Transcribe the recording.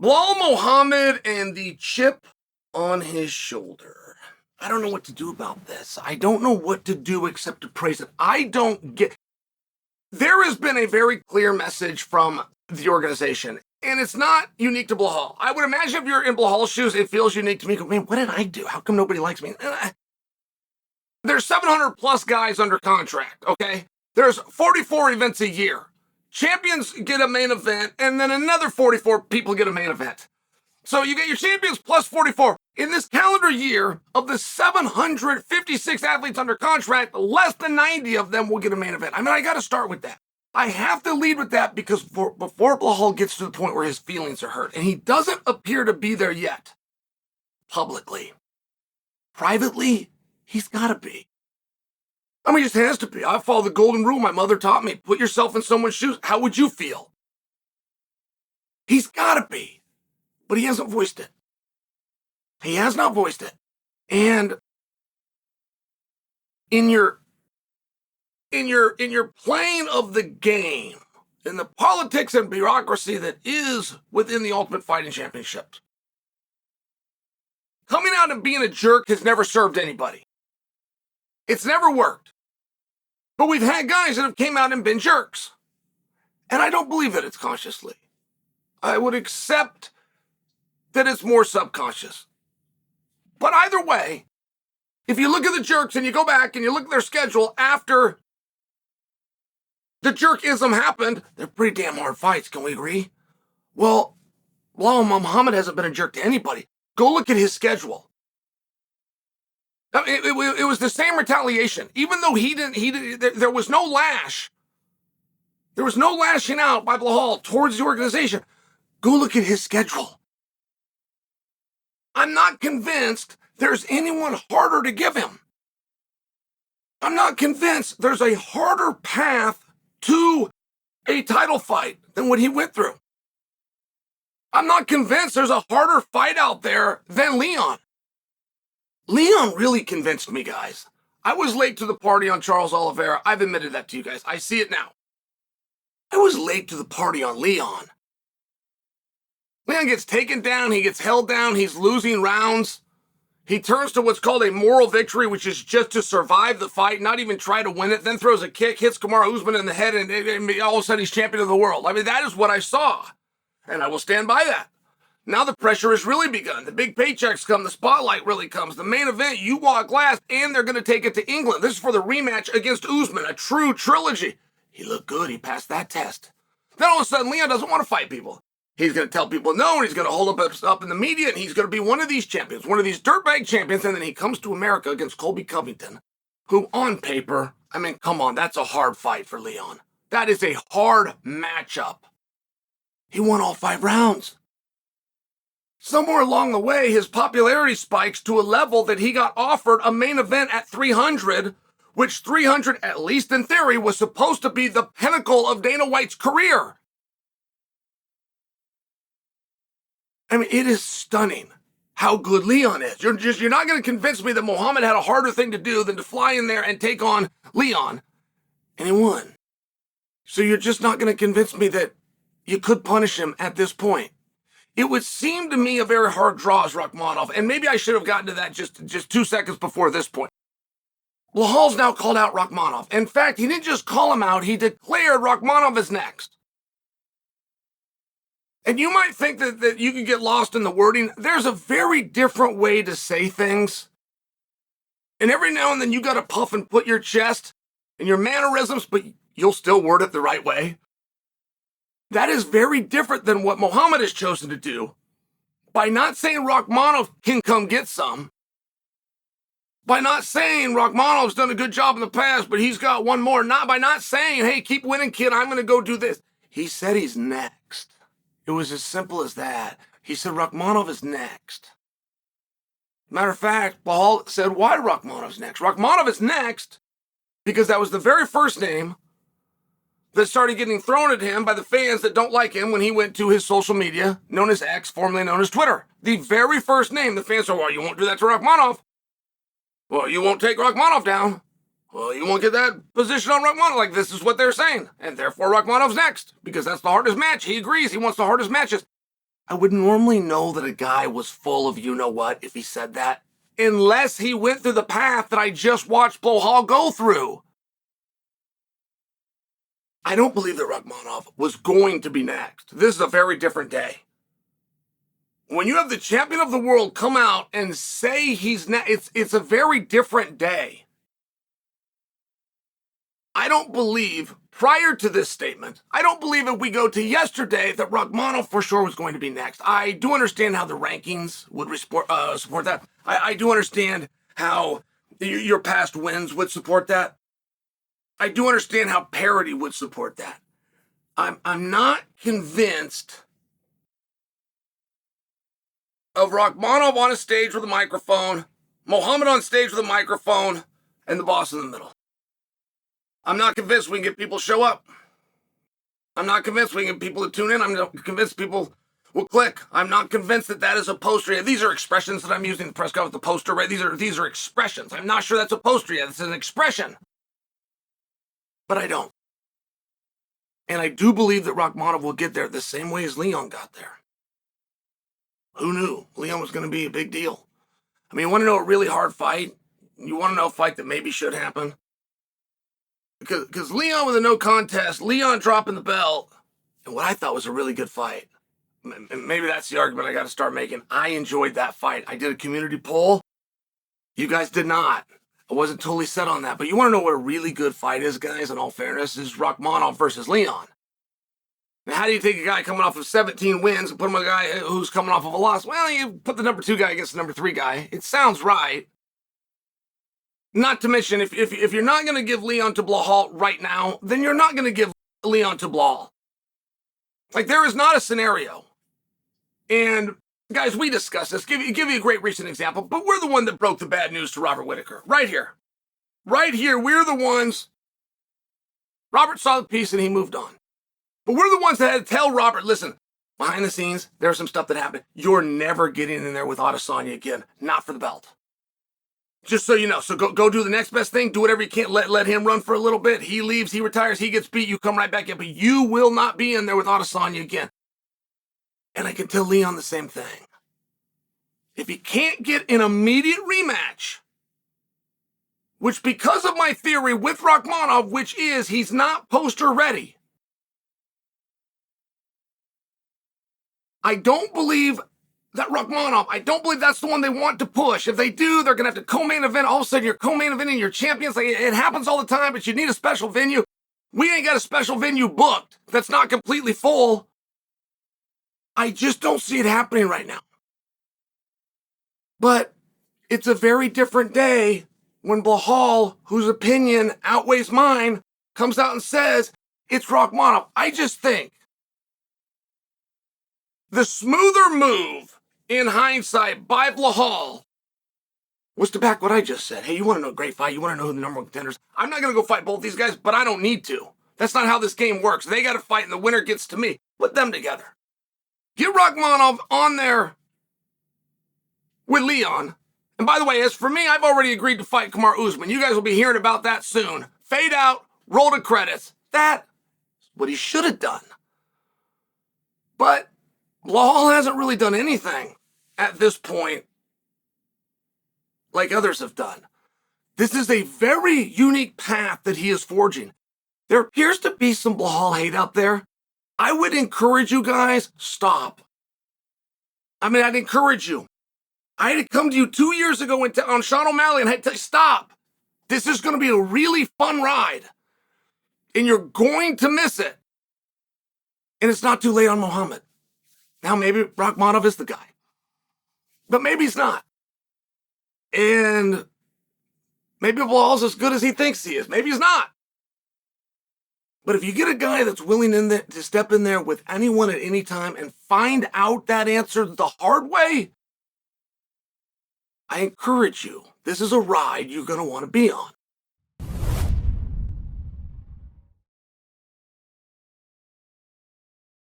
Belal Muhammad and the chip on his shoulder. I don't know what to do about this. I don't know what to do except to praise it. I don't get... There has been a very clear message from the organization, and it's not unique to Belal. I would imagine if you're in Belal's shoes, it feels unique to me. Man, what did I do? How come nobody likes me? There's 700 plus guys under contract, okay? There's 44 events a year. Champions get a main event, and then another 44 people get a main event. So you get your champions plus 44. In this calendar year, of the 756 athletes under contract, less than 90 of them will get a main event. I mean, I got to start with that. I have to lead with that because before Belal gets to the point where his feelings are hurt, and he doesn't appear to be there yet, publicly. Privately, he's got to be. I mean, he just has to be. I follow the golden rule my mother taught me. Put yourself in someone's shoes. How would you feel? He's got to be. But he hasn't voiced it. He has not voiced it. And in your playing of the game, in the politics and bureaucracy that is within the Ultimate Fighting Championships, coming out and being a jerk has never served anybody. It's never worked. But we've had guys that have came out and been jerks. And I don't believe that it's consciously. I would accept that it's more subconscious. But either way, if you look at the jerks and you go back and you look at their schedule after the jerkism happened, they're pretty damn hard fights, can we agree? Well, Belal Muhammad hasn't been a jerk to anybody. Go look at his schedule. It was the same retaliation. Even though there was no lash. There was no lashing out by Belal towards the organization. Go look at his schedule. I'm not convinced there's anyone harder to give him. I'm not convinced there's a harder path to a title fight than what he went through. I'm not convinced there's a harder fight out there than Leon. Leon really convinced me, guys. I was late to the party on Charles Oliveira. I've admitted that to you guys. I see it now. I was late to the party on Leon. Leon gets taken down. He gets held down. He's losing rounds. He turns to what's called a moral victory, which is just to survive the fight, not even try to win it, then throws a kick, hits Kamaru Usman in the head, and all of a sudden he's champion of the world. I mean, that is what I saw, and I will stand by that. Now the pressure has really begun. The big paychecks come. The spotlight really comes. The main event, you walk last, and they're going to take it to England. This is for the rematch against Usman, a true trilogy. He looked good. He passed that test. Then all of a sudden, Leon doesn't want to fight people. He's going to tell people no, and he's going to hold up in the media, and he's going to be one of these champions, one of these dirtbag champions, and then he comes to America against Colby Covington, who on paper, I mean, come on, that's a hard fight for Leon. That is a hard matchup. He won all 5 rounds. Somewhere along the way, his popularity spikes to a level that he got offered a main event at 300, which 300, at least in theory, was supposed to be the pinnacle of Dana White's career. I mean, it is stunning how good Leon is. You're not going to convince me that Muhammad had a harder thing to do than to fly in there and take on Leon, and he won. So you're just not going to convince me that you could punish him at this point. It would seem to me a very hard draw as Rakhmonov, and maybe I should have gotten to that just 2 seconds before this point. Belal's now called out Rakhmonov. In fact, he didn't just call him out, he declared Rakhmonov as next. And you might think that you could get lost in the wording. There's a very different way to say things. And every now and then you got to puff and put your chest and your mannerisms, but you'll still word it the right way. That is very different than what Muhammad has chosen to do by not saying Rakhmonov can come get some, by not saying Rakhmonov's done a good job in the past, but he's got one more, not by not saying, hey, keep winning, kid, I'm going to go do this. He said he's next. It was as simple as that. He said Rakhmonov is next. Matter of fact, Belal said why Rakhmonov's next. Rakhmonov is next because that was the very first name that started getting thrown at him by the fans that don't like him when he went to his social media, known as X, formerly known as Twitter. The very first name, the fans said, well, you won't do that to Rakhmonov. Well, you won't take Rakhmonov down. Well, you won't get that position on Rakhmonov. Like, this is what they're saying. And therefore, Rakhmonov's next, because that's the hardest match. He agrees. He wants the hardest matches. I would normally know that a guy was full of you-know-what if he said that, unless he went through the path that I just watched Belal go through. I don't believe that Rakhmonov was going to be next. This is a very different day. When you have the champion of the world come out and say he's next, it's a very different day. I don't believe, prior to this statement, I don't believe if we go to yesterday that Rakhmonov for sure was going to be next. I do understand how the rankings would support that. I do understand how your past wins would support that. I do understand how parity would support that. I'm not convinced of Rakhmonov on a stage with a microphone, Muhammad on stage with a microphone, and the boss in the middle. I'm not convinced we can get people to show up. I'm not convinced we can get people to tune in. I'm not convinced people will click. I'm not convinced that that is a poster yet. These are expressions that I'm using in the press conference, the poster, right? These are expressions. I'm not sure that's a poster yet. It's an expression. But I don't. And I do believe that Rakhmonov will get there the same way as Leon got there. Who knew Leon was going to be a big deal? I mean, you want to know a really hard fight? You want to know a fight that maybe should happen? Because Leon with a no contest, Leon dropping the belt, and what I thought was a really good fight. Maybe that's the argument I got to start making. I enjoyed that fight. I did a community poll. You guys did not. I wasn't totally set on that. But you want to know what a really good fight is, guys, in all fairness, is Rakhmonov versus Leon. Now, how do you take a guy coming off of 17 wins and put him on a guy who's coming off of a loss? Well, you put the number 2 guy against the number 3 guy. It sounds right. Not to mention, if you're not going to give Leon to Belal right now, then you're not going to give Leon to Belal. Like, there is not a scenario. And, guys, we discussed this. Give you a great recent example, but we're the one that broke the bad news to Robert Whittaker. Right here. Right here, we're the ones. Robert saw the piece and he moved on. But we're the ones that had to tell Robert, listen, behind the scenes, there's some stuff that happened. You're never getting in there with Adesanya again. Not for the belt. Just so you know. So go do the next best thing. Do whatever you can. Let him run for a little bit. He leaves. He retires. He gets beat. You come right back in. But you will not be in there with Adesanya again. And I can tell Leon the same thing. If he can't get an immediate rematch, which because of my theory with Rakhmonov, which is he's not poster ready, I don't believe that Rakhmonov, I don't believe that's the one they want to push. If they do, they're going to have to co-main event. All of a sudden, you're co-main eventing your champions. Like, it happens all the time, but you need a special venue. We ain't got a special venue booked that's not completely full. I just don't see it happening right now. But it's a very different day when Belal, whose opinion outweighs mine, comes out and says it's Rakhmonov. I just think the smoother move in hindsight by Belal was to back what I just said. Hey, you want to know a great fight? You want to know who the number 1 contenders? I'm not going to go fight both these guys, but I don't need to. That's not how this game works. They got to fight and the winner gets to me. Put them together. Get Rakhmonov on there with Leon. And by the way, as for me, I've already agreed to fight Kamaru Usman. You guys will be hearing about that soon. Fade out, roll to credits. That's what he should have done. But Belal hasn't really done anything at this point like others have done. This is a very unique path that he is forging. There appears to be some Belal hate out there. I would encourage you guys, stop. I'd encourage you. I had to come to you 2 years ago on Sean O'Malley and I had to tell you, stop. This is going to be a really fun ride. And you're going to miss it. And it's not too late on Muhammad. Now, maybe Rakhmonov is the guy. But maybe he's not. And maybe Belal's as good as he thinks he is. Maybe he's not. But if you get a guy that's willing to step in there with anyone at any time and find out that answer the hard way, I encourage you. This is a ride you're going to want to be on.